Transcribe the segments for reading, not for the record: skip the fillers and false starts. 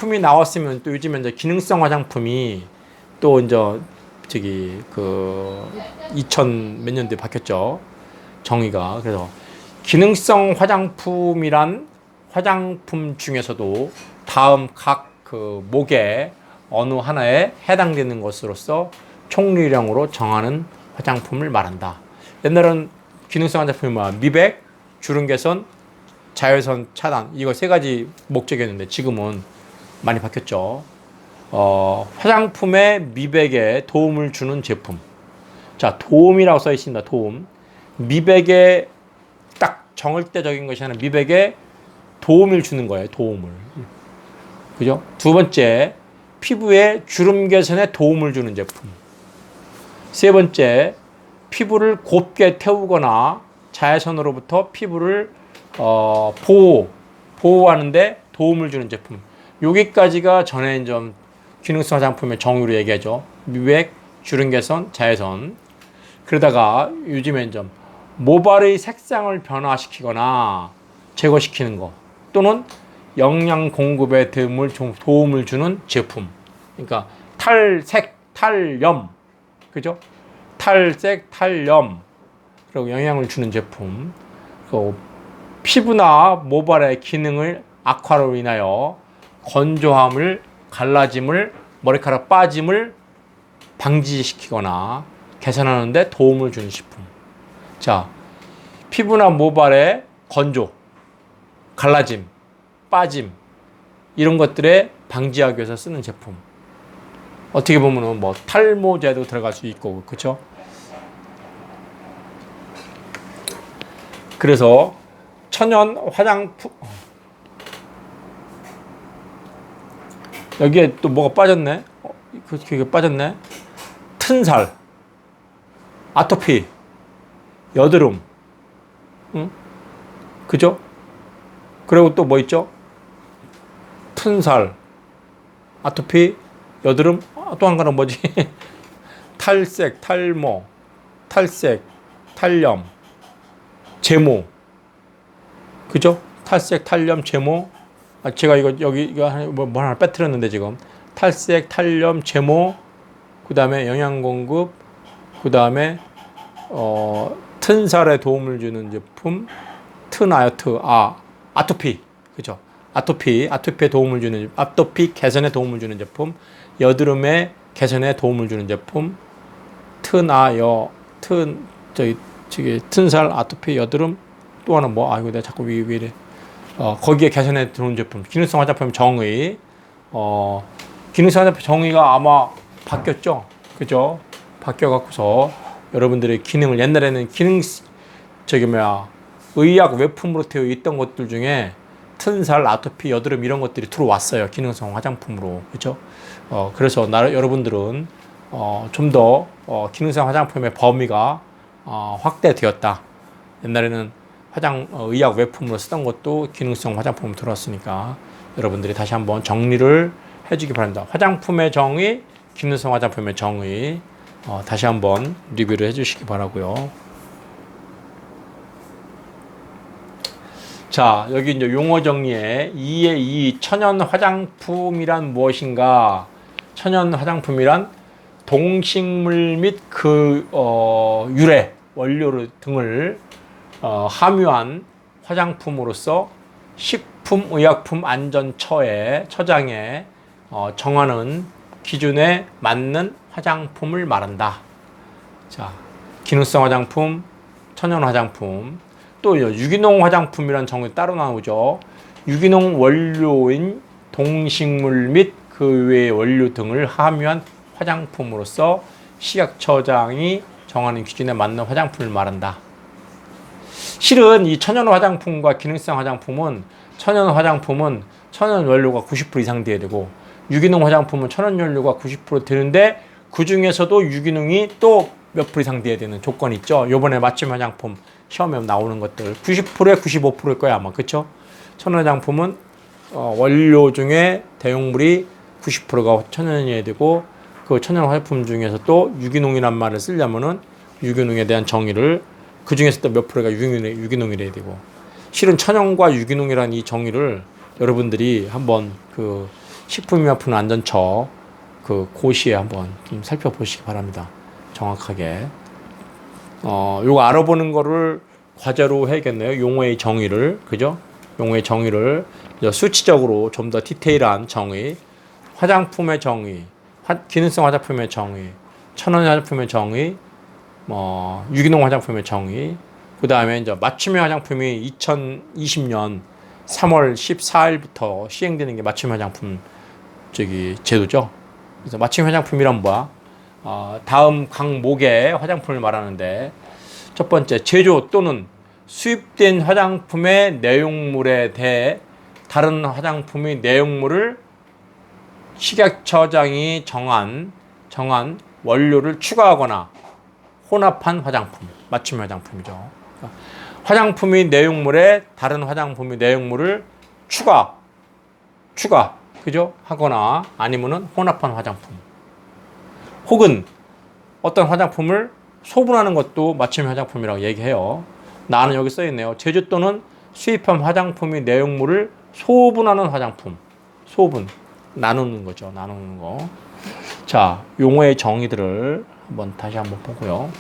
화장품이 나왔으면 또 요즘에 이제 기능성 화장품이 또 이제 저기 그 2000 몇 년도에 바뀌었죠. 정의가. 그래서 기능성 화장품이란 화장품 중에서도 다음 각 그 목에 어느 하나에 해당되는 것으로서 총리령으로 정하는 화장품을 말한다. 옛날은 기능성 화장품이 뭐야? 미백, 주름 개선, 자외선 차단 이거 세 가지 목적이었는데 지금은 많이 바뀌었죠. 화장품의 미백에 도움을 주는 제품. 자, 도움이라고 써 있습니다. 도움. 미백에 딱 정을대적인 것이 아니라 미백에 도움을 주는 거예요. 도움을. 그죠? 두 번째, 피부에 주름 개선에 도움을 주는 제품. 세 번째, 피부를 곱게 태우거나 자외선으로부터 피부를 보호하는데 도움을 주는 제품. 여기까지가 전에 좀 기능성 화장품의 정의로 얘기하죠. 미백, 주름 개선, 자외선. 그러다가 요즘엔 좀 모발의 색상을 변화시키거나 제거시키는 거 또는 영양 공급에 도움을 주는 제품. 그러니까 탈색, 탈염, 그죠? 탈색, 탈염, 그리고 영양을 주는 제품. 그리고 피부나 모발의 기능을 악화로 인하여 건조함을, 갈라짐을, 머리카락 빠짐을 방지시키거나 개선하는 데 도움을 주는 제품. 자, 피부나 모발의 건조, 갈라짐, 빠짐 이런 것들에 방지하기 위해서 쓰는 제품. 어떻게 보면은 뭐 탈모제도 들어갈 수 있고 그렇죠? 그래서 천연 화장품 여기에 또 뭐가 빠졌네? 그게 빠졌네? 튼살, 아토피, 여드름, 응? 그죠? 그리고 또 뭐 있죠? 튼살, 아토피, 여드름, 또 한 가지는 뭐지? 탈색, 탈모, 탈색, 탈염, 제모, 그죠? 탈색, 탈염, 제모. 제가 이거 뭐 하나 빼뜨렸는데 지금 탈색, 탈염, 제모, 그 다음에 영양 공급, 그 다음에 튼살에 도움을 주는 제품, 아토피, 그죠? 아토피에 도움을 주는, 아토피 개선에 도움을 주는 제품, 여드름에 개선에 도움을 주는 제품, 튼살, 아토피, 여드름, 또 하나 뭐, 아이고, 내가 자꾸 왜 이래. 거기에 개선에 들어온 제품, 기능성 화장품 정의, 기능성 화장품 정의가 아마 바뀌었죠? 그죠? 바뀌어갖고서 여러분들의 기능을, 옛날에는 의약 외품으로 되어 있던 것들 중에 튼살, 아토피, 여드름 이런 것들이 들어왔어요. 기능성 화장품으로. 그죠? 그래서 여러분들은 좀 더 기능성 화장품의 범위가 확대되었다. 옛날에는 의약 외품으로 쓰던 것도 기능성 화장품으로 들어왔으니까 여러분들이 다시 한번 정리를 해주기 바랍니다. 화장품의 정의, 기능성 화장품의 정의 다시 한번 리뷰를 해주시기 바라고요. 자, 여기 이제 용어 정리에 2의 2 천연 화장품이란 무엇인가? 천연 화장품이란 동식물 및 그 유래 원료 등을 함유한 화장품으로서 식품의약품안전처에 정하는 기준에 맞는 화장품을 말한다. 자, 기능성 화장품, 천연 화장품, 또 유기농 화장품이라는 정의 따로 나오죠. 유기농 원료인 동식물 및 그 외의 원료 등을 함유한 화장품으로서 식약처장이 정하는 기준에 맞는 화장품을 말한다. 실은 이 천연 화장품과 기능성 화장품은 천연 원료가 90% 이상 돼야 되고 유기농 화장품은 천연 원료가 90% 되는데 그 중에서도 유기농이 또 몇 프로 이상 돼야 되는 조건이 있죠. 요번에 맞춤 화장품 시험에 나오는 것들 90%에 95%일 거야 아마. 그쵸? 천연 화장품은 원료 중에 대용물이 90%가 천연이어야 되고 그 천연 화장품 중에서 또 유기농이란 말을 쓰려면은 유기농에 대한 정의를 그 중에서 또 몇 프로가 유기농이래야 되고 실은 천연과 유기농이라는 이 정의를 여러분들이 한번 그 식품의약품 안전처 그 고시에 한번 좀 살펴보시기 바랍니다. 정확하게. 요거 알아보는 거를 과제로 해야겠네요. 용어의 정의를. 그죠? 용어의 정의를 수치적으로 좀 더 디테일한 정의, 화장품의 정의, 기능성 화장품의 정의, 천연 화장품의 정의, 유기농 화장품의 정의, 그 다음에 이제 맞춤형 화장품이 2020년 3월 14일부터 시행되는 게 맞춤 화장품 제도죠. 그래서 맞춤 화장품이란 뭐야? 다음 항목의 화장품을 말하는데 첫 번째 제조 또는 수입된 화장품의 내용물에 대해 다른 화장품의 내용물을 식약처장이 정한 원료를 추가하거나 혼합한 화장품, 맞춤 화장품이죠. 그러니까 화장품의 내용물에 다른 화장품의 내용물을 추가, 그죠? 하거나 아니면은 혼합한 화장품. 혹은 어떤 화장품을 소분하는 것도 맞춤 화장품이라고 얘기해요. 나는 여기 써 있네요. 제조 또는 수입한 화장품의 내용물을 소분하는 화장품. 소분. 나누는 거죠. 나누는 거. 자, 용어의 정의들을 다시 한번 보고요.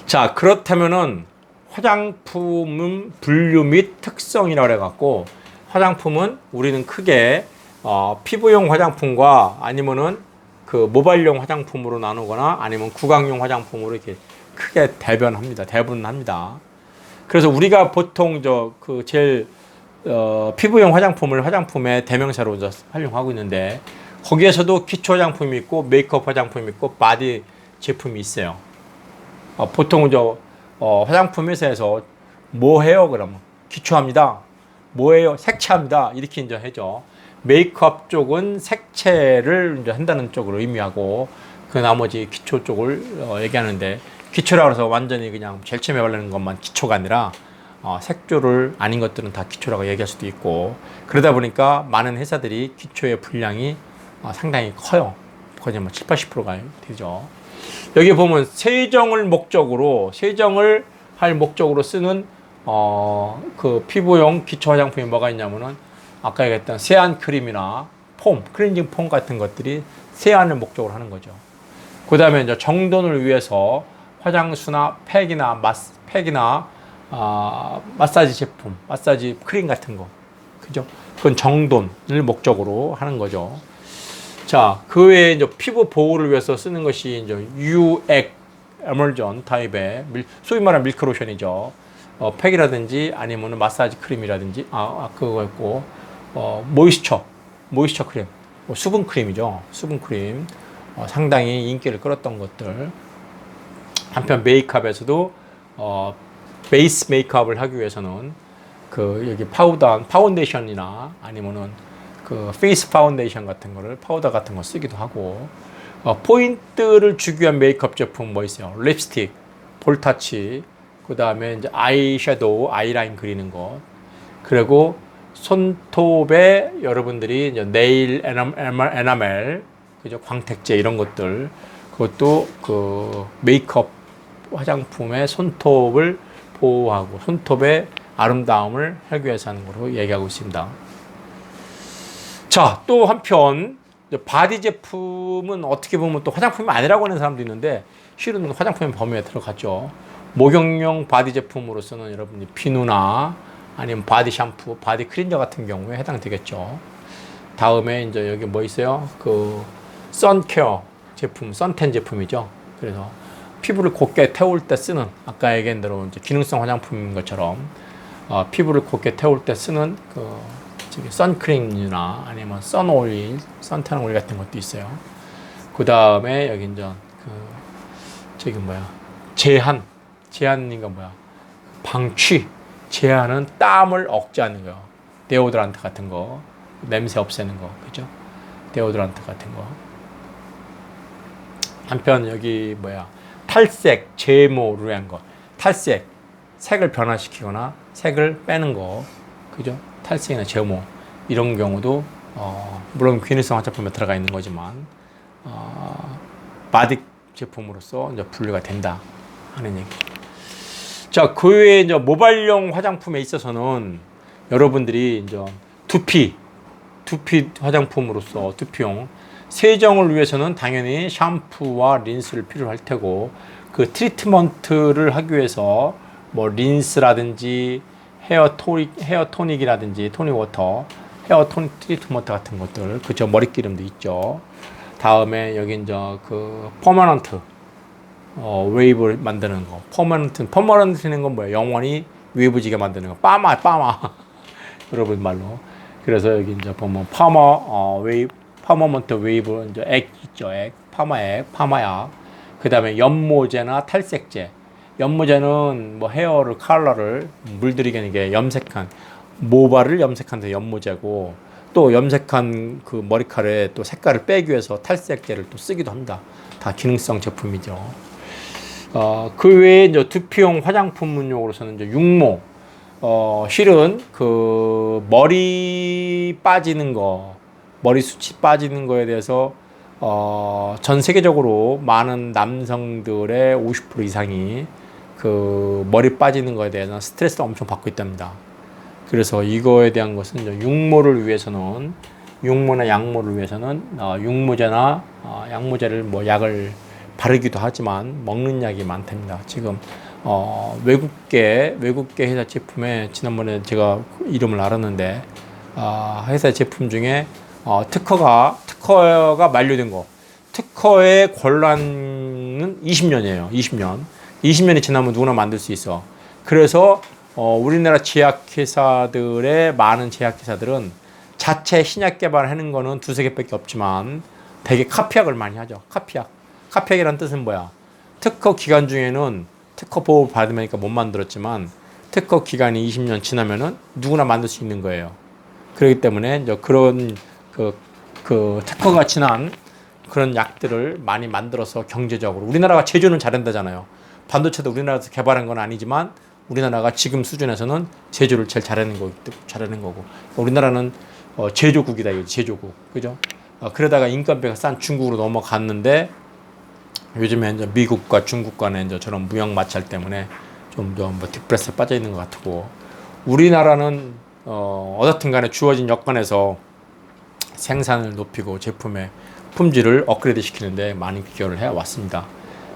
자, 그렇다면은 화장품은 분류 및 특성이라고 해갖고 화장품은 우리는 크게 피부용 화장품과 아니면은 그 모발용 화장품으로 나누거나 아니면 구강용 화장품으로 이렇게 크게 대분합니다. 그래서 우리가 보통 제일 피부용 화장품을 화장품의 대명사로 활용하고 있는데 거기에서도 기초 화장품이 있고 메이크업 화장품이 있고 바디 제품이 있어요. 보통 화장품 회사에서 뭐 해요? 그러면 기초합니다. 뭐 해요? 색채합니다. 이렇게 이제 해죠. 메이크업 쪽은 색채를 이제 한다는 쪽으로 의미하고 그 나머지 기초 쪽을 얘기하는데 기초라고 해서 완전히 그냥 제일 처음에 바르는 것만 기초가 아니라 색조를 아닌 것들은 다 기초라고 얘기할 수도 있고 그러다 보니까 많은 회사들이 기초의 분량이 상당히 커요. 거의 7, 80%가 되죠. 여기 보면 세정을 할 목적으로 쓰는 그 피부용 기초 화장품이 뭐가 있냐면은 아까 얘기했던 세안 크림이나 클렌징 폼 같은 것들이 세안을 목적으로 하는 거죠. 그 다음에 이제 정돈을 위해서 화장수나 팩이나 마사지 제품, 마사지 크림 같은 거. 그죠? 그건 정돈을 목적으로 하는 거죠. 자, 그 외에 이제 피부 보호를 위해서 쓰는 것이 이제 유액 에멀전 타입의 소위 말하는 밀크로션이죠. 팩이라든지 아니면 마사지 크림이라든지 그거 있고 모이스처 크림, 수분 크림이죠. 수분 크림 상당히 인기를 끌었던 것들. 한편 메이크업에서도 베이스 메이크업을 하기 위해서는 여기 파운데이션이나 아니면은 그 페이스 파운데이션 같은 거를 파우더 같은 거 쓰기도 하고 포인트를 주기 위한 메이크업 제품 뭐 있어요? 립스틱, 볼터치, 그 다음에 이제 아이섀도우, 아이라인 그리는 거, 그리고 손톱에 여러분들이 이제 네일 에나멜, 그죠? 광택제 이런 것들, 그것도 그 메이크업 화장품의 손톱을 보호하고 손톱의 아름다움을 하기 위해서 하는 걸로 얘기하고 있습니다. 자, 또 한편 바디 제품은 어떻게 보면 또 화장품이 아니라고 하는 사람도 있는데 실은 화장품의 범위에 들어가죠. 목욕용 바디 제품으로서는 여러분이 비누나 아니면 바디 샴푸, 바디 클린저 같은 경우에 해당되겠죠. 다음에 이제 여기 뭐 있어요? 그 선케어 제품, 선텐 제품이죠. 그래서 피부를 곱게 태울 때 쓰는 아까 얘기한 대로 이제 기능성 화장품인 것처럼 피부를 곱게 태울 때 쓰는 선크림이나 아니면 선오일, 선텐 오일 같은 것도 있어요. 그 다음에 여기 이제 제한인가 방취. 제한은 땀을 억제하는 거. 데오드란트 같은 거, 냄새 없애는 거, 그죠? 데오드란트 같은 거. 한편 여기 탈색, 제모를 위한 거. 탈색, 색을 변화시키거나 색을 빼는 거, 그죠? 탈색이나 제모 이런 경우도 물론 기능성 화장품에 들어가 있는 거지만 바디 제품으로서 이제 분류가 된다 하는 얘기. 자, 그 외에 이제 모발용 화장품에 있어서는 여러분들이 이제 두피 두피 화장품으로서 두피용 세정을 위해서는 당연히 샴푸와 린스를 필요할 테고 그 트리트먼트를 하기 위해서 뭐 린스라든지 헤어 토닉이라든지 토닉 워터, 헤어 토닉 트리트먼트 같은 것들, 그저 머리기름도 있죠. 다음에 여기 이제 그 퍼머넌트 웨이브 만드는 거. 퍼머넌트는 건 뭐예요? 영원히 웨이브지게 만드는 거. 빠마 여러분 말로. 그래서 여기 이제 보면 퍼머먼트 웨이브 이제 액 있죠. 액, 파마약. 그다음에 연모제나 탈색제. 연모제는 뭐 헤어를 컬러를 물들이게 하는 게 염색한 모발을 염색한 데 연모제고, 또 염색한 그 머리카락에 또 색깔을 빼기 위해서 탈색제를 또 쓰기도 합니다. 다 기능성 제품이죠. 그 외에 이제 두피용 화장품용으로서는 이제 육모, 실은 그 머리 빠지는 거, 머리 숱이 빠지는 거에 대해서 전 세계적으로 많은 남성들의 50% 이상이 그 머리 빠지는 거에 대해서 스트레스를 엄청 받고 있답니다. 그래서 이거에 대한 것은 이제 육모나 양모를 위해서는 육모제나 양모제를 뭐 약을 바르기도 하지만 먹는 약이 많답니다. 지금 외국계 회사 제품에 지난번에 제가 이름을 알았는데 회사 제품 중에 특허가 만료된 거, 특허의 권한은 20년이에요. 20년이 지나면 누구나 만들 수 있어. 그래서 우리나라 제약회사들의 많은 제약회사들은 자체 신약 개발하는 거는 두세 개밖에 없지만 되게 카피약을 많이 하죠. 카피약이라는 뜻은 뭐야? 특허 기간 중에는 특허 보호를 받으니까 못 만들었지만 특허 기간이 20년 지나면은 누구나 만들 수 있는 거예요. 그렇기 때문에 이제 그런 그 특허가 지난 그런 약들을 많이 만들어서 경제적으로 우리나라가 제조는 잘한다잖아요. 반도체도 우리나라에서 개발한 건 아니지만 우리나라가 지금 수준에서는 제조를 제일 잘하는 거고 우리나라는 제조국이다, 이거 제조국, 그죠? 그러다가 인건비가 싼 중국으로 넘어갔는데 요즘에 이제 미국과 중국 간의 이제 저런 무역 마찰 때문에 좀 뭐 디프레스에 빠져 있는 것 같고, 우리나라는 어떻든 간에 주어진 여건에서 생산을 높이고 제품의 품질을 업그레이드 시키는데 많이 기여를 해 왔습니다.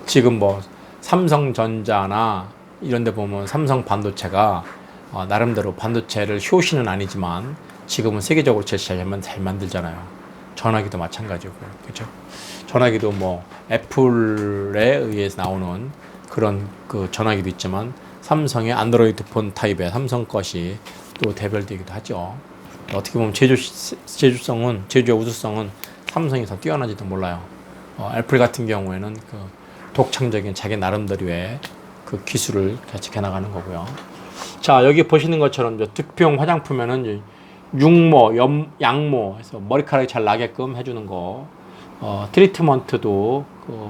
지금 뭐 삼성전자나 이런 데 보면 삼성 반도체가 나름대로 반도체를 효시는 아니지만 지금은 세계적으로 제일 잘 만들잖아요. 전화기도 마찬가지고, 그렇죠? 전화기도 뭐 애플에 의해서 나오는 그런 그 전화기도 있지만 삼성의 안드로이드 폰 타입의 삼성 것이 또 대별되기도 하죠. 어떻게 보면 제조의 우수성은 삼성이 더 뛰어나지도 몰라요. 애플 같은 경우에는 그 독창적인 자기 나름대로의 그 기술을 같이 개나가는 거고요. 자, 여기 보시는 것처럼 두피용 화장품에는 육모, 양모 해서 머리카락이 잘 나게끔 해주는 거, 트리트먼트도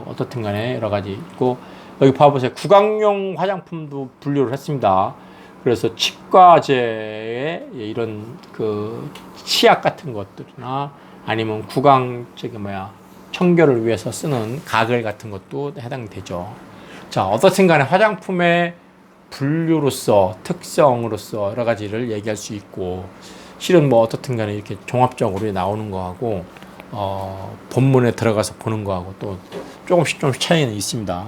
어떻든 간에 여러 가지 있고, 여기 봐보세요. 구강용 화장품도 분류를 했습니다. 그래서 치과제에 이런 그 치약 같은 것들이나 아니면 청결을 위해서 쓰는 가글 같은 것도 해당되죠. 자, 어떻든 간에 화장품의 분류로서 특성으로서 여러 가지를 얘기할 수 있고, 실은 뭐 어떻든 간에 이렇게 종합적으로 나오는 거하고 본문에 들어가서 보는 거하고 또 조금씩 차이는 있습니다.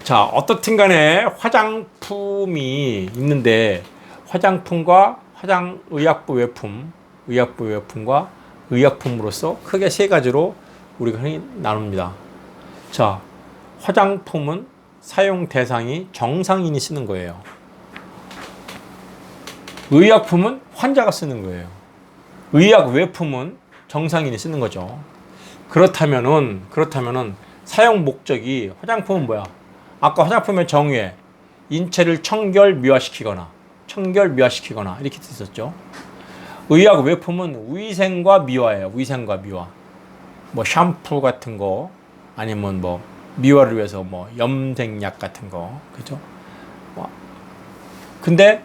자, 어떻든 간에 화장품이 있는데 화장품과 의약부 외품과 의약품으로서 크게 세 가지로 우리가 흔히 나눕니다. 자, 화장품은 사용 대상이 정상인이 쓰는 거예요. 의약품은 환자가 쓰는 거예요. 의약 외품은 정상인이 쓰는 거죠. 그렇다면은 사용 목적이, 화장품은 뭐야? 아까 화장품의 정의에 인체를 청결 미화시키거나 이렇게 있었죠. 의약 외품은 위생과 미화예요. 위생과 미화. 뭐 샴푸 같은 거, 아니면 뭐 미화를 위해서 뭐 염색약 같은 거, 그죠? 근데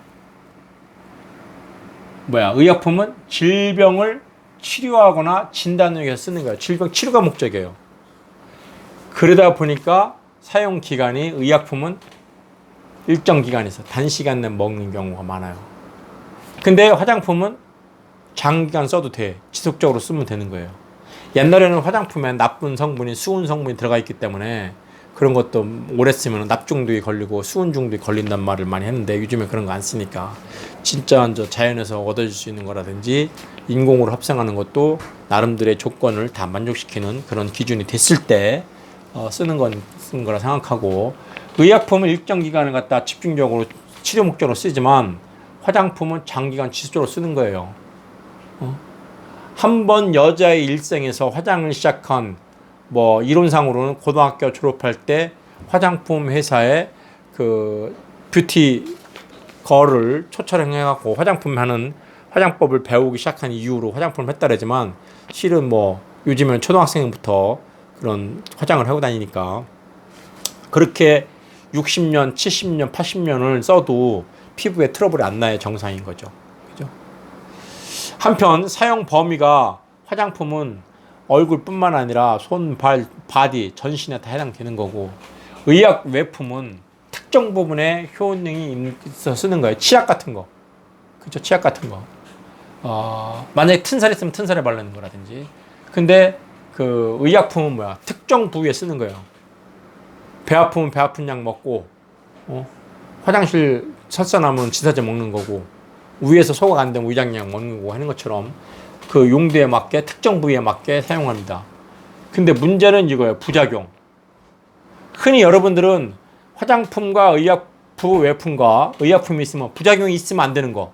의약품은 질병을 치료하거나 진단을 위해서 쓰는 거예요. 질병 치료가 목적이에요. 그러다 보니까 사용 기간이, 의약품은 일정 기간에서 단시간 내에 먹는 경우가 많아요. 근데 화장품은 장기간 써도 돼. 지속적으로 쓰면 되는 거예요. 옛날에는 화장품에 나쁜 성분이 수은 성분이 들어가 있기 때문에 그런 것도 오래 쓰면 납중독이 걸리고 수은 중독이 걸린단 말을 많이 했는데 요즘에 그런 거 안 쓰니까 진짜 자연에서 얻어질 수 있는 거라든지 인공으로 합성하는 것도 나름대로의 조건을 다 만족시키는 그런 기준이 됐을 때 쓰는 거라 생각하고, 의약품은 일정 기간을 갖다 집중적으로 치료 목적으로 쓰지만 화장품은 장기간 지속적으로 쓰는 거예요. 한 번 여자의 일생에서 화장을 시작한, 뭐 이론상으로는 고등학교 졸업할 때 화장품 회사에 그 뷰티 걸을 초청해갖고 화장품 하는 화장법을 배우기 시작한 이후로 화장품을 했다라지만 실은 뭐 요즘에는 초등학생부터 그런 화장을 하고 다니니까 그렇게 60년, 70년, 80년을 써도 피부에 트러블이 안 나야 정상인 거죠. 그죠? 한편 사용 범위가 화장품은 얼굴뿐만 아니라 손, 발, 바디, 전신에 다 해당되는 거고, 의약 외품은 특정 부분에 효능이 있어서 쓰는 거예요. 치약 같은 거. 그죠? 치약 같은 거. 만약에 튼살 있으면 튼살에 바르는 거라든지. 근데 그 의약품은 뭐야? 특정 부위에 쓰는 거예요. 배 아프면 배 아픈 약 먹고, 화장실 설사 나면 지사제 먹는 거고, 위에서 소화가 안 되면 위장약 먹는 거고 하는 것처럼 그 용도에 맞게 특정 부위에 맞게 사용합니다. 근데 문제는 이거예요. 부작용. 흔히 여러분들은 화장품과 의약품 외품과 의약품이 있으면 부작용이 있으면 안 되는 거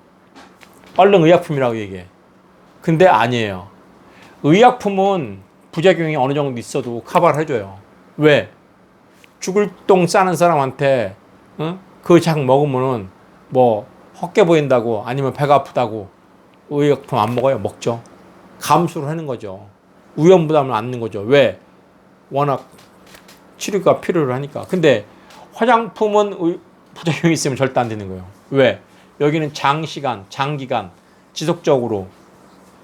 얼른 의약품이라고 얘기해. 근데 아니에요. 의약품은 부작용이 어느 정도 있어도 커버를 해줘요. 왜? 죽을 똥 싸는 사람한테 그 약 먹으면은 뭐 헛게 보인다고 아니면 배가 아프다고 의약품 안 먹어요? 먹죠. 감수를 하는 거죠. 위험부담을 안는 거죠. 왜? 워낙 치료가 필요를 하니까. 근데 화장품은 부작용이 있으면 절대 안 되는 거예요. 왜? 여기는 장기간 지속적으로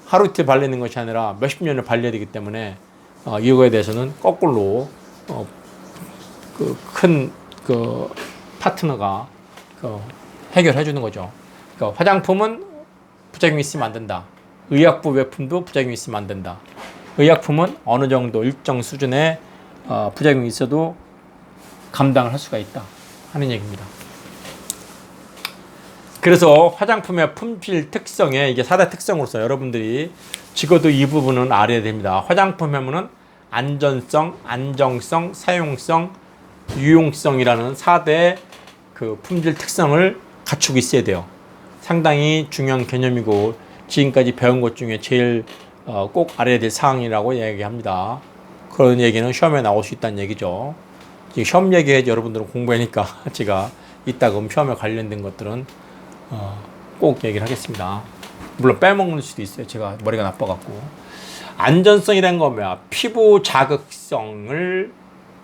하루 이틀 발리는 것이 아니라 몇십 년을 발려야 되기 때문에 이거에 대해서는 거꾸로 큰 파트너가 해결해 주는 거죠. 그러니까 화장품은 부작용이 있으면 안 된다. 의약부 외품도 부작용이 있으면 안 된다. 의약품은 어느 정도 일정 수준의 부작용이 있어도 감당을 할 수가 있다 하는 얘기입니다. 그래서 화장품의 품질 특성에 이게 4대 특성으로서 여러분들이 적어도 이 부분은 알아야 됩니다. 화장품 하면은 안전성, 안정성, 사용성, 유용성이라는 4대 그 품질 특성을 갖추고 있어야 돼요. 상당히 중요한 개념이고 지금까지 배운 것 중에 제일 꼭 알아야 될 사항이라고 이야기합니다. 그런 얘기는 시험에 나올 수 있다는 얘기죠. 시험 얘기해야지 여러분들은 공부하니까 제가 이따금 시험에 관련된 것들은 꼭 얘기를 하겠습니다. 물론 빼먹는 수도 있어요. 제가 머리가 나빠갖고. 안전성이라는 건 뭐야? 피부 자극성을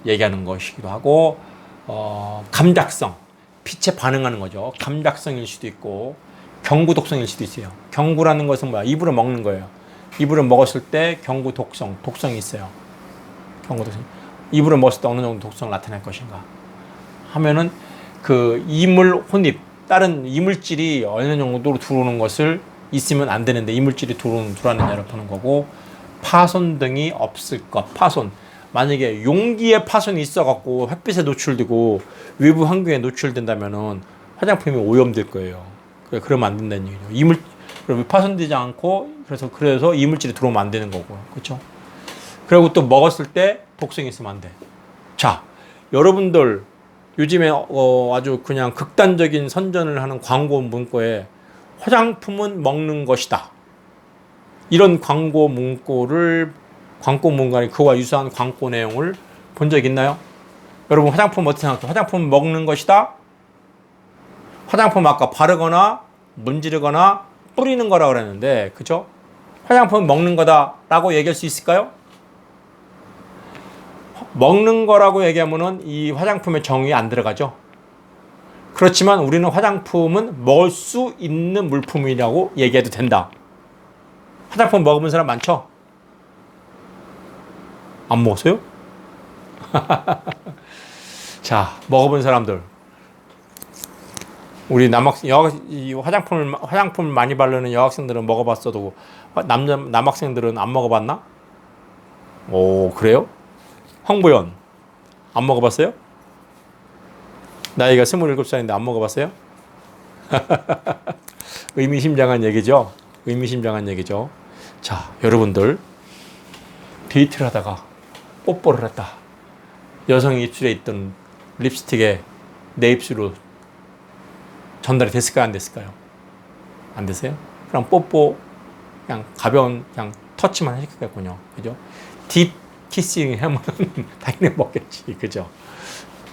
얘기하는 것이기도 하고, 감작성, 빛에 반응하는 거죠. 감작성일 수도 있고, 경구 독성일 수도 있어요. 경구라는 것은 뭐야? 입으로 먹는 거예요. 입으로 먹었을 때 경구 독성이 있어요. 경구 독성. 입으로 먹었을 때 어느 정도 독성을 나타낼 것인가 하면은 그 이물 혼입, 다른 이물질이 어느 정도로 들어오는 것을 있으면 안 되는데 이물질이 들어왔느냐를 보는 거고, 파손 등이 없을 것. 파손. 만약에 용기에 파손이 있어갖고 햇빛에 노출되고 외부 환경에 노출된다면은 화장품이 오염될 거예요. 그러면 안 된다는 얘기죠. 그럼 파손되지 않고 그래서 이물질이 들어오면 안 되는 거고, 그렇죠? 그리고 또 먹었을 때 독성이 있으면 안 돼. 자, 여러분들 요즘에 아주 그냥 극단적인 선전을 하는 광고 문구에 화장품은 먹는 것이다. 이런 광고 문구가 그와 유사한 광고 내용을 본 적 있나요? 여러분 화장품 어떻게 생각해요? 화장품 먹는 것이다? 화장품 아까 바르거나 문지르거나 뿌리는 거라고 그랬는데, 그죠? 화장품 먹는 거다라고 얘기할 수 있을까요? 먹는 거라고 얘기하면은 이 화장품의 정의에 안 들어가죠. 그렇지만 우리는 화장품은 먹을 수 있는 물품이라고 얘기해도 된다. 화장품 먹어본 사람 많죠? 안 먹었어요? 자, 먹어본 사람들. 우리 이 화장품을 많이 바르는 여학생들은 먹어봤어도 남학생들은 안 먹어봤나? 오, 그래요? 황보연 안 먹어봤어요? 나이가 27살인데 안 먹어봤어요? 의미심장한 얘기죠. 의미심장한 얘기죠. 자, 여러분들 데이트를 하다가 뽀뽀를 했다. 여성의 입술에 있던 립스틱에 내 입술로 전달이 됐을까요? 안 됐을까요? 안 되세요? 그럼 뽀뽀 그냥 가벼운 그냥 터치만 했겠군요. 그죠? 딥 키싱 하면 당연히 먹겠지. 그죠?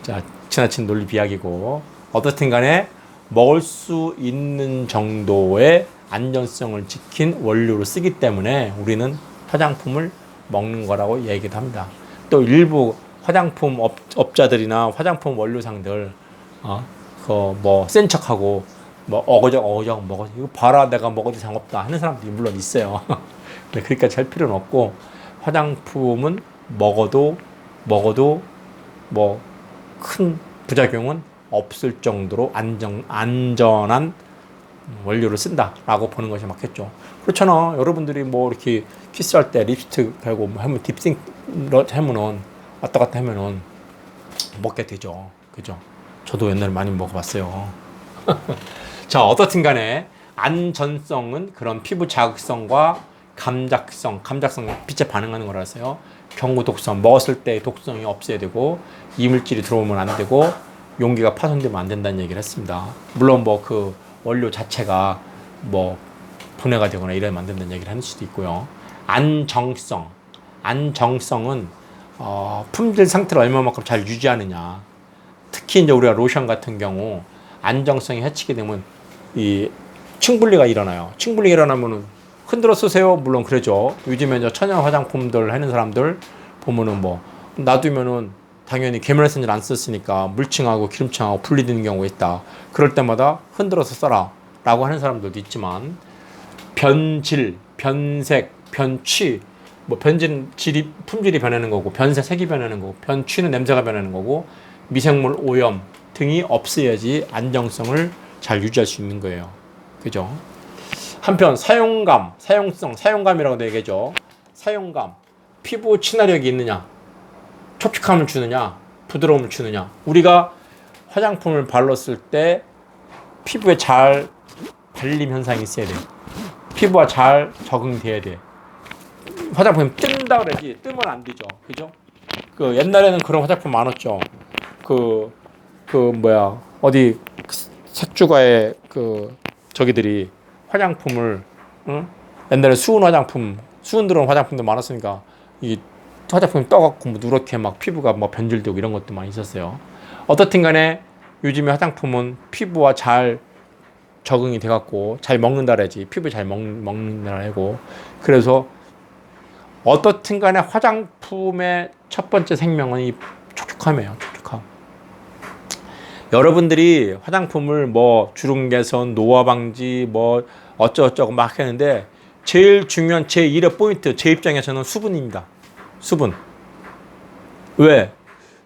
자, 지나친 논리 비약이고 어떻든 간에 먹을 수 있는 정도의 안전성을 지킨 원료로 쓰기 때문에 우리는 화장품을 먹는 거라고 얘기도 합니다. 또 일부 화장품 업자들이나 화장품 원료상들 센 척하고 뭐 어거적 먹어 이거 봐라 내가 먹어도 상관없다 하는 사람들이 물론 있어요. 근데 그러니까 잘 필요는 없고 화장품은 먹어도 뭐 큰 부작용은 없을 정도로 안전한 원료를 쓴다라고 보는 것이 맞겠죠. 그렇잖아. 여러분들이 뭐 이렇게 키스할 때 립스틱 하고 뭐 하면 딥싱 하면은 왔다 갔다 하면은 먹게 되죠. 그죠? 저도 옛날에 많이 먹어봤어요. 자, 어떻든 간에 안전성은 그런 피부 자극성과 감작성 빛에 반응하는 거라서요. 경구 독성, 먹었을 때 독성이 없어야 되고 이물질이 들어오면 안 되고 용기가 파손되면 안 된다는 얘기를 했습니다. 물론 뭐 그 원료 자체가 뭐 분해가 되거나 이러면 안 된다는 얘기를 할 수도 있고요. 안정성은 품질 상태를 얼마만큼 잘 유지하느냐. 특히 이제 우리가 로션 같은 경우 안정성이 해치게 되면 이 층분리가 일어나요. 층분리가 일어나면은 흔들어 쓰세요. 물론 그러죠. 요즘에 이제 천연 화장품들 하는 사람들 보면은 뭐 놔두면은 당연히 계면활성제를 안 썼으니까 물층하고 기름층하고 분리되는 경우가 있다. 그럴 때마다 흔들어서 써라 라고 하는 사람들도 있지만 변질, 변색, 변취 변질이 품질이 변하는 거고 변색 색이 변하는 거고 변취는 냄새가 변하는 거고 미생물 오염 등이 없어야지 안정성을 잘 유지할 수 있는 거예요. 그죠? 한편 사용감이라고도 얘기하죠. 사용감, 피부 친화력이 있느냐, 촉촉함을 주느냐, 부드러움을 주느냐. 우리가 화장품을 발랐을 때 피부에 잘 발림 현상이 있어야 돼. 피부와 잘 적응돼야 돼. 화장품이 뜬다 그러지 뜨면 안 되죠. 그죠? 그 옛날에는 그런 화장품 많았죠. 어디 색주가의 저기들이 화장품을 옛날에 수은 들어온 화장품도 많았으니까 이 화장품이 떠갖고 뭐 누렇게 막 피부가 뭐 변질되고 이런 것도 많이 있었어요. 어떻든 간에 요즘에 화장품은 피부와 잘 적응이 돼갖고 잘 먹는다 그러지. 피부 잘 먹는다 하고. 그래서 어떻든 간에 화장품의 첫 번째 생명은 이 촉촉함이에요. 촉촉함. 여러분들이 화장품을 뭐 주름 개선, 노화 방지 뭐 어쩌고저쩌고 막 하는데 제일 중요한 제1의 포인트 제 입장에서는 수분입니다. 수분. 왜?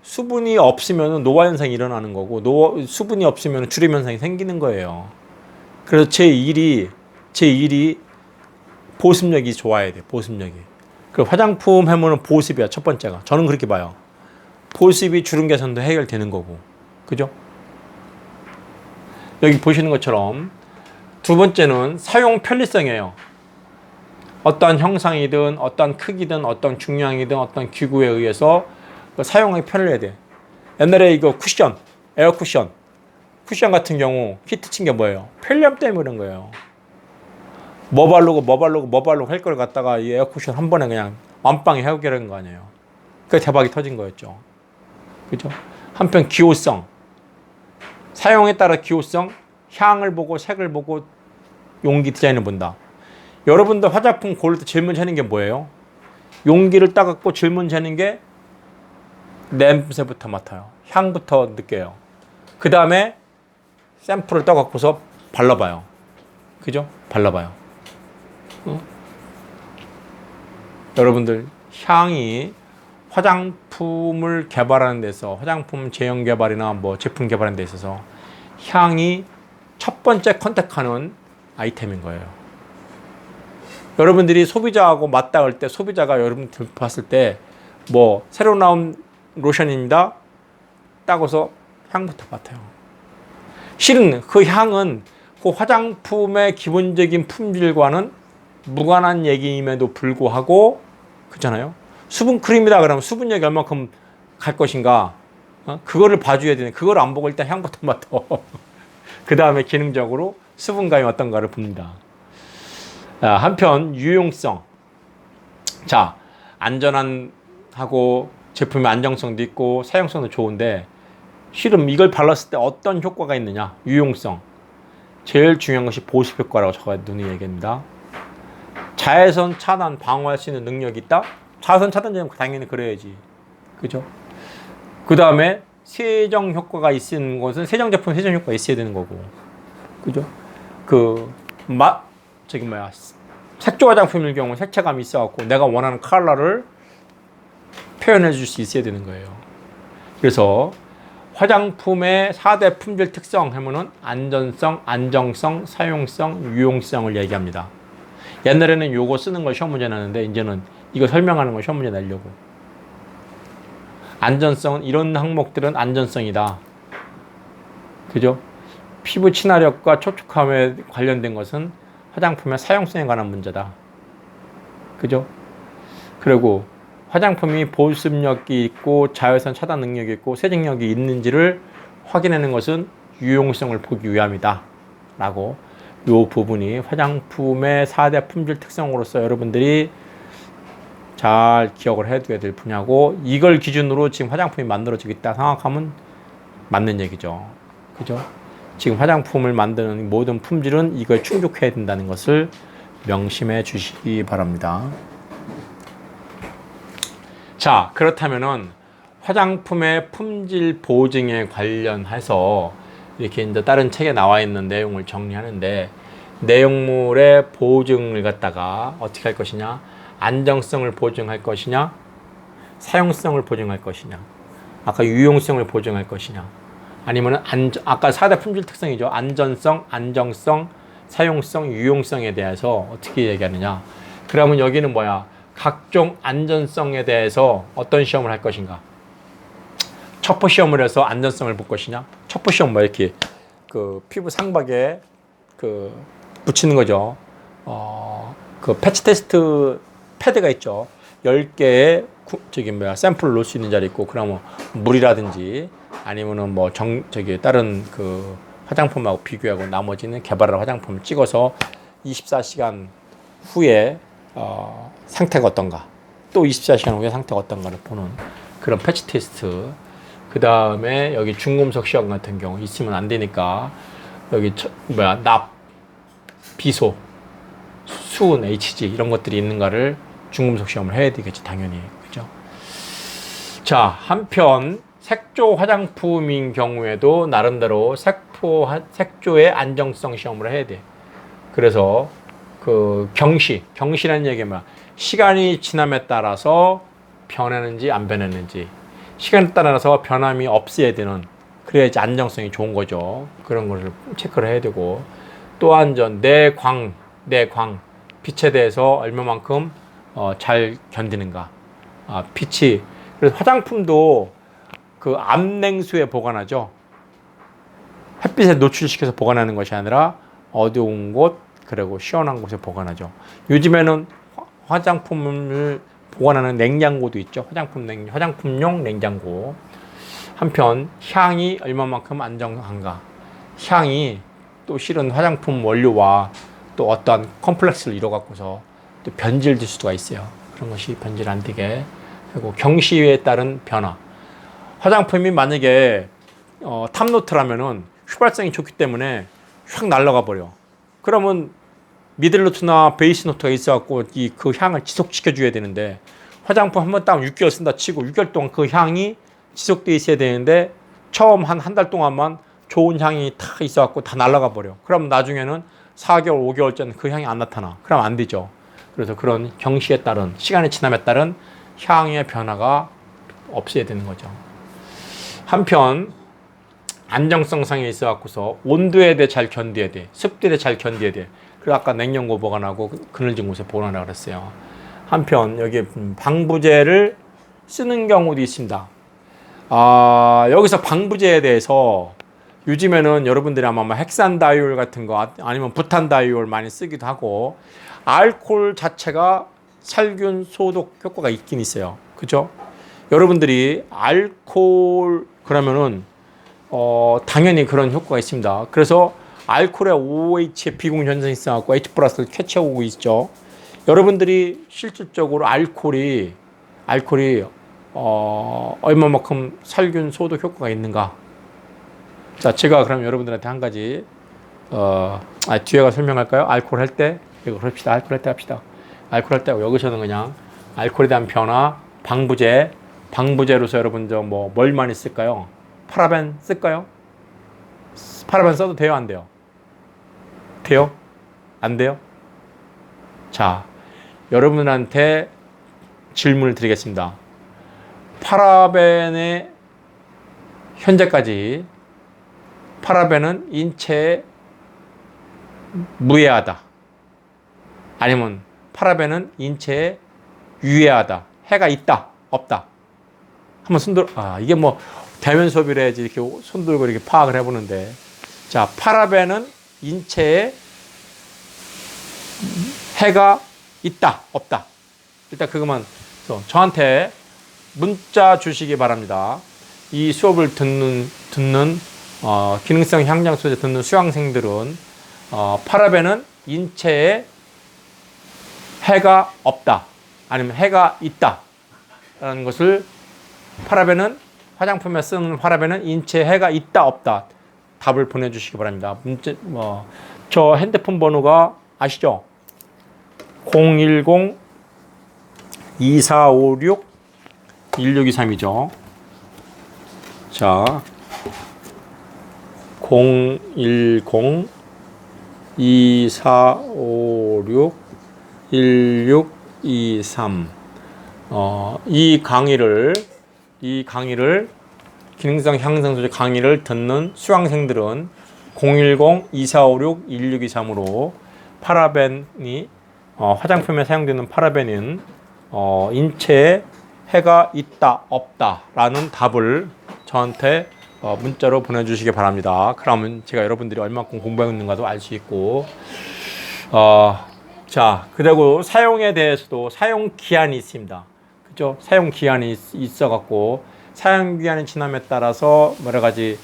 수분이 없으면 노화 현상이 일어나는 거고 수분이 없으면 주름 현상이 생기는 거예요. 그래서 제1이 보습력이 좋아야 돼. 보습력이. 그 화장품 하면은 보습이야. 첫 번째가. 저는 그렇게 봐요. 보습이 주름 개선도 해결되는 거고. 그죠? 여기 보시는 것처럼 두 번째는 사용 편리성이에요. 어떤 형상이든 어떤 크기든 어떤 중량이든 어떤 기구에 의해서 사용하기 편리해야 돼. 옛날에 이거 에어 쿠션 같은 경우 히트 친 게 뭐예요? 편리함 때문에 그런 거예요. 뭐 바르고 할 걸 갖다가 이 에어 쿠션 한 번에 그냥 완빵에 해결한 거 아니에요. 그 대박이 터진 거였죠. 그죠? 한편 기호성. 사용에 따라 기호성, 향을 보고 색을 보고 용기 디자인을 본다. 여러분들 화장품 고를 때 제일 먼저 하는 게 뭐예요? 용기를 따갖고 제일 먼저 하는 게 냄새부터 맡아요. 향부터 느껴요. 그 다음에 샘플을 떠갖고서 발라봐요. 그죠? 발라봐요. 여러분들 향이 화장품을 개발하는 데서 화장품 제형 개발이나 뭐 제품 개발하는 데 있어서 향이 첫 번째 컨택하는 아이템인 거예요. 여러분들이 소비자하고 맞닿을 때 소비자가 여러분들 봤을 때 뭐 새로 나온 로션입니다. 따고서 향부터 맡아요. 실은 그 향은 그 화장품의 기본적인 품질과는 무관한 얘기임에도 불구하고 그렇잖아요. 수분 크림이다 그러면 수분력이 얼마큼 갈 것인가 그거를 봐줘야 되는 그걸 안 보고 일단 향부터 맡아. 그 다음에 기능적으로 수분감이 어떤가를 봅니다. 한편 유용성. 자, 안전한 하고 제품의 안정성도 있고 사용성도 좋은데 실은 이걸 발랐을 때 어떤 효과가 있느냐? 유용성. 제일 중요한 것이 보습 효과라고 제가 눈이 얘기합니다. 자외선 차단 방어할 수 있는 능력이 있다? 자외선 차단제는 당연히 그래야지. 그죠? 그 다음에 세정 효과가 있는 것은 세정 제품 세정 효과가 있어야 되는 거고. 그죠? 색조 화장품일 경우 색채감이 있어갖고 내가 원하는 컬러를 표현해 줄 수 있어야 되는 거예요. 그래서 화장품의 4대 품질 특성 하면은 안전성, 안정성, 사용성, 유용성을 얘기합니다. 옛날에는 요거 쓰는 걸 시험 문제 내는데 이제는 이거 설명하는 걸 시험 문제 내려고. 안전성은 이런 항목들은 안전성이다. 그죠? 피부 친화력과 촉촉함에 관련된 것은 화장품의 사용성에 관한 문제다. 그죠? 그리고 화장품이 보습력이 있고 자외선 차단 능력이 있고 세정력이 있는지를 확인하는 것은 유용성을 보기 위함이다. 라고 이 부분이 화장품의 4대 품질 특성으로서 여러분들이 잘 기억을 해둬야 될 분야고 이걸 기준으로 지금 화장품이 만들어지고 있다 생각하면 맞는 얘기죠. 그죠? 지금 화장품을 만드는 모든 품질은 이걸 충족해야 된다는 것을 명심해 주시기 바랍니다. 자, 그렇다면은 화장품의 품질 보증에 관련해서 이렇게 이제 다른 책에 나와 있는 내용을 정리하는데 내용물의 보증을 갖다가 어떻게 할 것이냐, 안정성을 보증할 것이냐, 사용성을 보증할 것이냐, 아까 유용성을 보증할 것이냐, 아니면은 아까 4대 품질 특성이죠. 안전성, 안정성, 사용성, 유용성에 대해서 어떻게 얘기하느냐. 그러면 여기는 뭐야? 각종 안전성에 대해서 어떤 시험을 할 것인가? 첩보 시험을 해서 안전성을 볼 것이냐? 첩보 시험 뭐 이렇게 피부 상박에 붙이는 거죠. 패치 테스트 패드가 있죠. 10개의 샘플을 놓을 수 있는 자리 있고, 그러면 물이라든지 아니면은 다른 화장품하고 비교하고 나머지는 개발한 화장품을 찍어서 24시간 후에 상태가 어떤가, 또 24시간 후에 상태가 어떤가를 보는 그런 패치 테스트. 그 다음에 여기 중금속 시험 같은 경우 있으면 안 되니까 여기 납, 비소, 수은, HG 이런 것들이 있는가를 중금속 시험을 해야 되겠지, 당연히. 그죠? 자, 한편 색조 화장품인 경우에도 나름대로 색조의 안정성 시험을 해야 돼. 그래서 경시라는 얘기는 뭐야? 시간이 지남에 따라서 변하는지 안 변하는지, 시간에 따라서 변함이 없어야 되는, 그래야지 안정성이 좋은 거죠. 그런 거를 체크를 해야 되고, 또한 내광, 빛에 대해서 얼마만큼 잘 견디는가. 빛이, 그래서 화장품도 암냉수에 보관하죠. 햇빛에 노출시켜서 보관하는 것이 아니라 어두운 곳, 그리고 시원한 곳에 보관하죠. 요즘에는 화장품을 보관하는 냉장고도 있죠. 화장품용 냉장고. 한편 향이 얼마만큼 안정한가. 향이 또 실은 화장품 원료와 또 어떠한 컴플렉스를 이뤄갖고서 또 변질될 수가 있어요. 그런 것이 변질 안 되게. 그리고 경시에 따른 변화. 화장품이 만약에 탑노트라면은 휘발성이 좋기 때문에 확 날아가 버려. 그러면 미들노트나 베이스노트가 있어갖고 그 향을 지속시켜줘야 되는데, 화장품 한번 따면 6개월 쓴다 치고 6개월 동안 그 향이 지속돼 있어야 되는데 처음 한 달 동안만 좋은 향이 탁 있어갖고 다 날아가 버려. 그럼 나중에는 4개월, 5개월째는 그 향이 안 나타나. 그럼 안 되죠. 그래서 그런 경시에 따른, 시간의 지남에 따른 향의 변화가 없어야 되는 거죠. 한편 안정성상에 있어 갖고서 온도에 대해 잘 견뎌야 돼. 습도에 대해 잘 견뎌야 돼. 그래서 아까 냉장고 보관하고 그늘진 곳에 보관하라고 그랬어요. 한편 여기 방부제를 쓰는 경우도 있습니다. 여기서 방부제에 대해서 요즘에는 여러분들이 아마 헥산다이올 같은 거 아니면 부탄다이올 많이 쓰기도 하고, 알코올 자체가 살균 소독 효과가 있긴 있어요. 그죠? 여러분들이 알코올 그러면은 당연히 그런 효과가 있습니다. 그래서 알코올에 OH의 비공 현상이 있어갖고 H 플러스를 캐치하고 있죠. 여러분들이 실질적으로 알코올이 얼마만큼 살균 소독 효과가 있는가? 자, 제가 그럼 여러분들한테 한 가지 뒤에가 설명할까요? 알코올 할 때 이거 합시다. 알코올 할 때 합시다. 알코올 할 때 여기서는 그냥 알코올에 대한 변화, 방부제로서 여러분 뭘 많이 쓸까요? 파라벤 쓸까요? 파라벤 써도 돼요, 안 돼요? 돼요? 안 돼요? 자, 여러분한테 질문을 드리겠습니다. 파라벤의 현재까지 파라벤은 인체에 무해하다, 아니면 파라벤은 인체에 유해하다, 해가 있다, 없다. 한번 손들, 이게 뭐 대면 수업이라 해야지 이렇게 손들고 이렇게 파악을 해보는데, 자, 파라벤은 인체에 해가 있다, 없다. 일단 그것만 저한테 문자 주시기 바랍니다. 이 수업을 듣는 기능성 향장 소재 듣는 수강생들은 파라벤은 인체에 해가 없다, 아니면 해가 있다 라는 것을, 파라벤은 화장품에 쓰는 파라벤은 인체에 해가 있다, 없다, 답을 보내주시기 바랍니다. 저 핸드폰 번호가 아시죠? 010-2456-1623이죠. 자, 010-2456-1623. 이 강의를 기능성 향상 소재 강의를 듣는 수강생들은 010-2456-1623으로 파라벤이 화장품에 사용되는 파라벤은 인체에 해가 있다, 없다 라는 답을 저한테 문자로 보내주시기 바랍니다. 그러면 제가 여러분들이 얼마큼 공부했는가도 알 수 있고, 자, 그리고 사용에 대해서도 사용 기한이 있습니다. 그죠? 사용 기한이 있어갖고 사용 기한이 지남에 따라서 여러 가지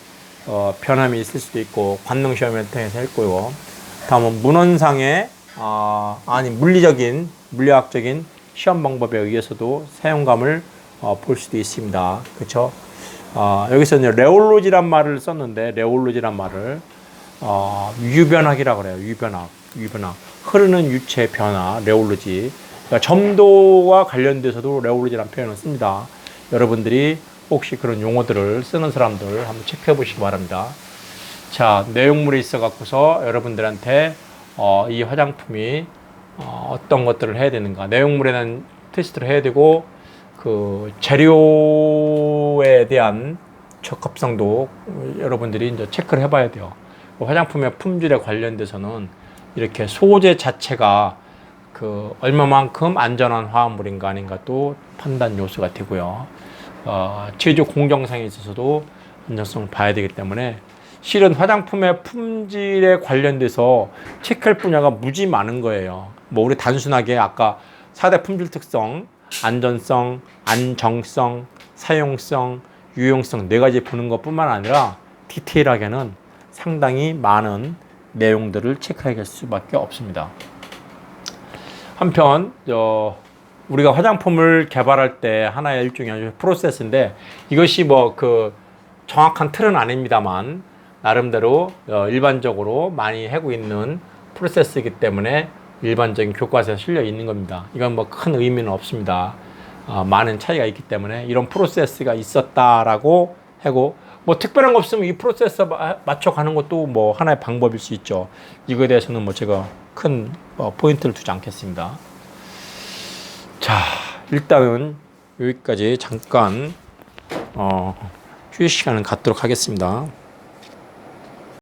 변함이 있을 수도 있고, 관능 시험을 통해서 했고요. 다음은 문헌상의 물리학적인 시험 방법에 의해서도 사용감을 볼 수도 있습니다. 그렇죠? 여기서는 레올로지란 말을 썼는데, 레올로지란 말을 유변학이라고 그래요. 유변학. 흐르는 유체 변화, 레올로지. 그러니까 점도와 관련돼서도 레올로지라는 표현을 씁니다. 여러분들이 혹시 그런 용어들을 쓰는 사람들 한번 체크해 보시기 바랍니다. 자, 내용물이 있어 갖고서 여러분들한테 이 화장품이 어떤 것들을 해야 되는가, 내용물에 대한 테스트를 해야 되고, 그 재료에 대한 적합성도 여러분들이 이제 체크를 해봐야 돼요. 화장품의 품질에 관련돼서는 이렇게 소재 자체가 그 얼마만큼 안전한 화합물인가 아닌가 또 판단 요소가 되고요. 제조 공정상에 있어서도 안전성을 봐야 되기 때문에, 실은 화장품의 품질에 관련돼서 체크할 분야가 무지 많은 거예요. 우리 단순하게 아까 4대 품질 특성, 안전성, 안정성, 사용성, 유용성 4가지 보는 것뿐만 아니라 디테일하게는 상당히 많은 내용들을 체크해야 할 수밖에 없습니다. 한편 우리가 화장품을 개발할 때 하나의 일종의 프로세스인데, 이것이 그 정확한 틀은 아닙니다만 나름대로 일반적으로 많이 하고 있는 프로세스이기 때문에 일반적인 교과서에 실려 있는 겁니다. 이건 큰 의미는 없습니다. 많은 차이가 있기 때문에 이런 프로세스가 있었다라고 하고, 특별한 거 없으면 이 프로세스 맞춰가는 것도 하나의 방법일 수 있죠. 이거에 대해서는 제가 큰 포인트를 두지 않겠습니다. 자, 일단은 여기까지 잠깐 휴식 시간을 갖도록 하겠습니다.